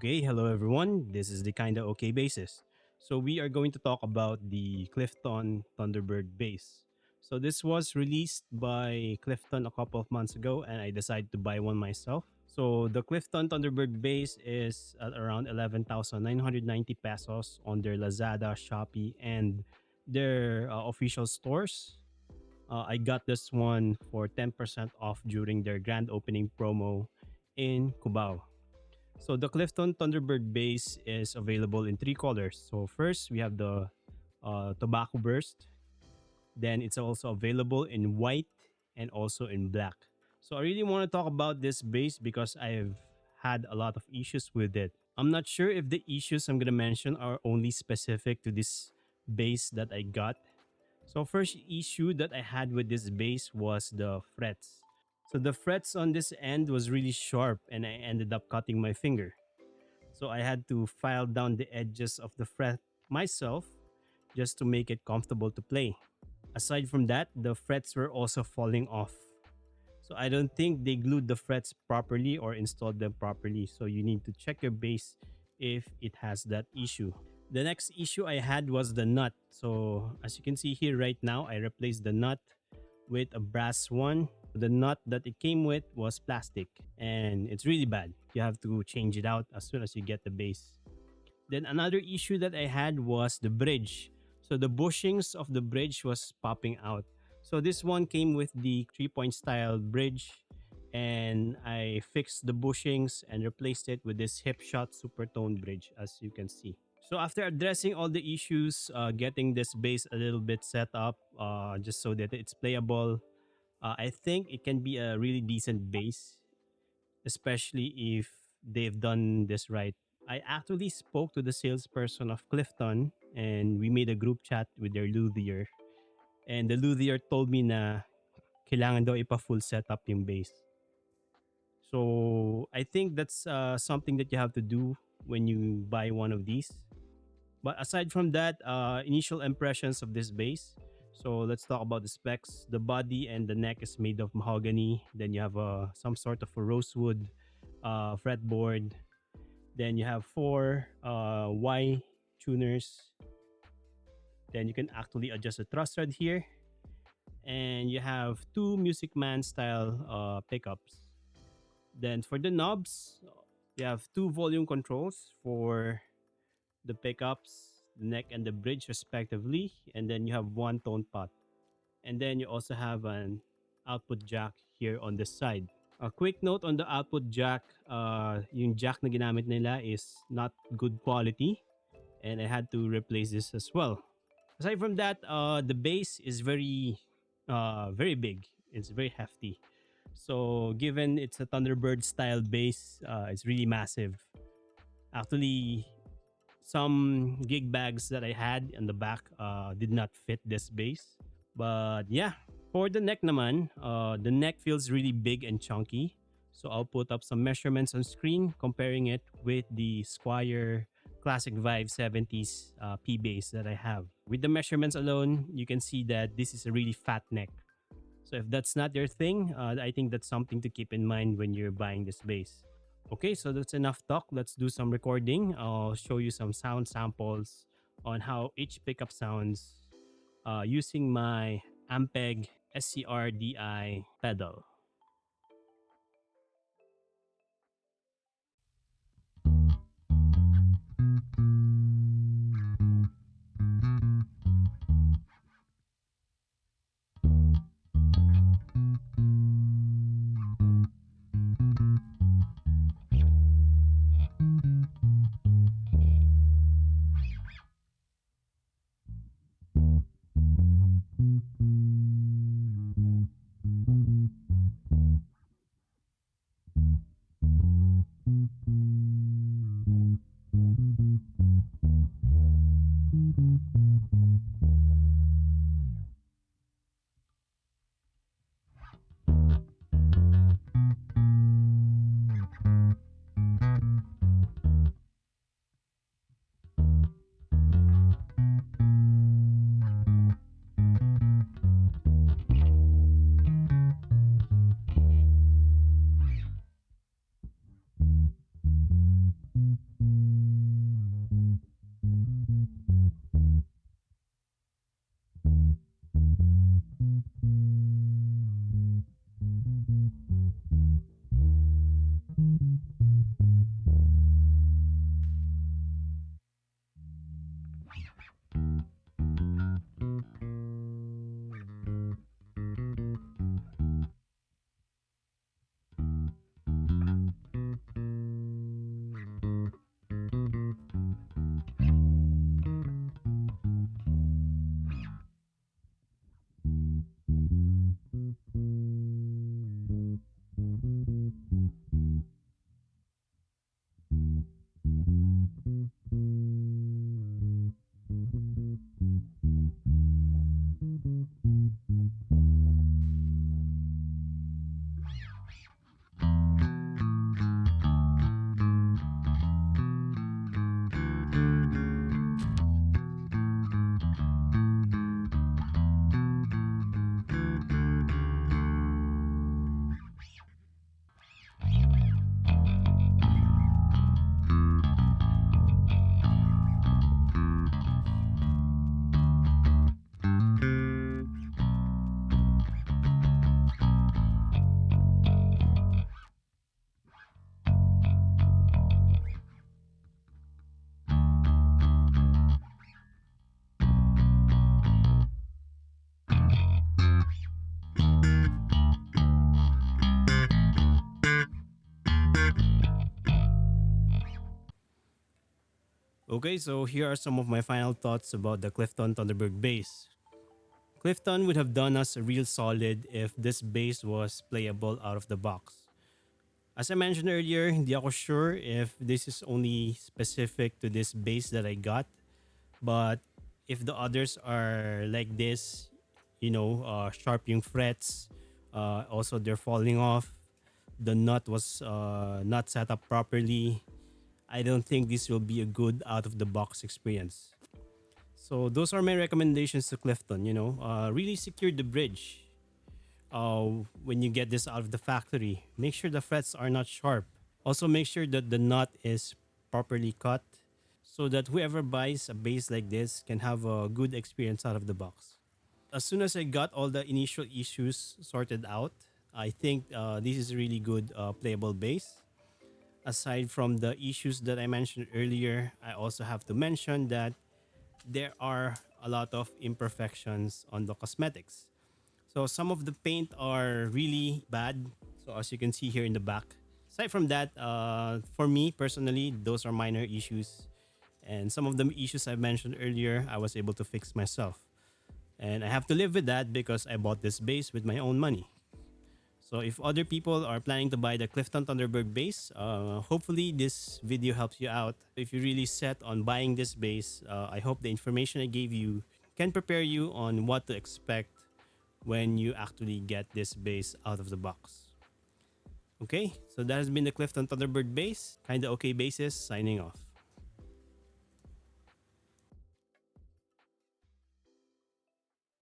Okay, hello everyone. This is the Kinda Okay Bassist. So we are going to talk about the Clifton Thunderbird Bass. So this was released by Clifton a couple of months ago, and I decided to buy one myself. So the Clifton Thunderbird Bass is at around 11,990 pesos on their Lazada, Shopee, and their official stores. I got this one for 10% off during their grand opening promo in Cubao. So the Clifton Thunderbird bass is available in three colors. So first we have the tobacco burst. Then it's also available in white and also in black. So I really want to talk about this bass because I've had a lot of issues with it. I'm not sure if the issues I'm gonna mention are only specific to this bass that I got. So first issue that I had with this bass was the frets. So the frets on this end was really sharp and I ended up cutting my finger. So I had to file down the edges of the fret myself just to make it comfortable to play. Aside from that, the frets were also falling off. So I don't think they glued the frets properly or installed them properly. So you need to check your bass if it has that issue. The next issue I had was the nut. So as you can see here right now, I replaced the nut with a brass one. The nut that it came with was plastic and it's really bad. You have to change it out as soon as you get the bass. Then another issue that I had was the bridge. So the bushings of the bridge was popping out. So this one came with the 3-point style bridge and I fixed the bushings and replaced it with this hip shot supertone bridge as you can see. So after addressing all the issues, getting this bass a little bit set up just so that it's playable, I think it can be a really decent bass, especially if they've done this right. I actually spoke to the salesperson of Clifton and we made a group chat with their luthier. And the luthier told me na kailangan daw ipa-full setup yung bass. So I think that's something that you have to do when you buy one of these. But aside from that, initial impressions of this bass. So let's talk about the specs. The body and the neck is made of mahogany. Then you have some sort of a rosewood fretboard. Then you have four Y tuners. Then you can actually adjust the truss rod here. And you have two Music Man style pickups. Then for the knobs, you have two volume controls for the pickups, the neck and the bridge respectively, and then you have one tone pot. And then you also have an output jack here on the side. A quick note on the output jack, yung jack na ginamit nila is not good quality and I had to replace this as well. Aside from that, the bass is very big. It's very hefty. So given it's a Thunderbird style bass, it's really massive. Actually, some gig bags that I had in the back did not fit this bass. But yeah, for the neck naman, the neck feels really big and chunky. So I'll put up some measurements on screen comparing it with the Squire Classic Vibe 70s P bass that I have. With the measurements alone, you can see that this is a really fat neck. So if that's not your thing, I think that's something to keep in mind when you're buying this bass. Okay, so that's enough talk. Let's do some recording. I'll show you some sound samples on how each pickup sounds using my Ampeg SCR-DI pedal. Okay, so here are some of my final thoughts about the Clifton Thunderbird bass. Clifton would have done us a real solid if this bass was playable out of the box. As I mentioned earlier, hindi ako sure if this is only specific to this bass that I got, but if the others are like this, sharp yung frets, also they're falling off, the nut was not set up properly, I don't think this will be a good out of the box experience. So those are my recommendations to Clifton. Really secure the bridge. When you get this out of the factory, make sure the frets are not sharp. Also, make sure that the nut is properly cut so that whoever buys a bass like this can have a good experience out of the box. As soon as I got all the initial issues sorted out, I think this is a really good playable bass. Aside from the issues that I mentioned earlier, I also have to mention that there are a lot of imperfections on the cosmetics. So some of the paint are really bad. So as you can see here in the back. Aside from that, for me personally, those are minor issues. And some of the issues I mentioned earlier, I was able to fix myself. And I have to live with that because I bought this bass with my own money. So if other people are planning to buy the Clifton Thunderbird bass, hopefully this video helps you out. If you're really set on buying this bass, I hope the information I gave you can prepare you on what to expect when you actually get this bass out of the box. Okay, so that has been the Clifton Thunderbird bass. Kinda okay bassist signing off.